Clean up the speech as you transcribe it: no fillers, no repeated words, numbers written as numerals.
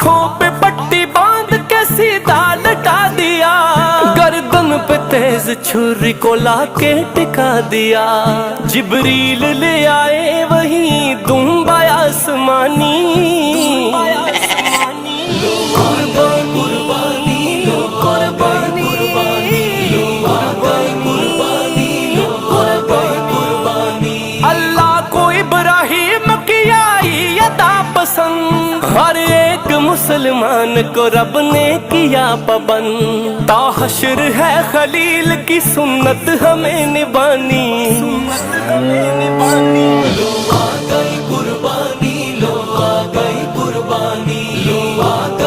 آنکھوں پہ پٹی باندھ کے سیدھا لٹا دیا، گردن پہ تیز چھری کو لا کے ٹکا دیا، جبریل لے آئے وہیں دمبا آسمانی، اللہ کو ابراہیم کی آئی عطا پسند، ہر ایک مسلمان کو رب نے کیا پابند، تا حشر ہے خلیل کی سنت ہمیں نبھانی، لو آ گئی قربانی، لو آ گئی قربانی، لو آ گئی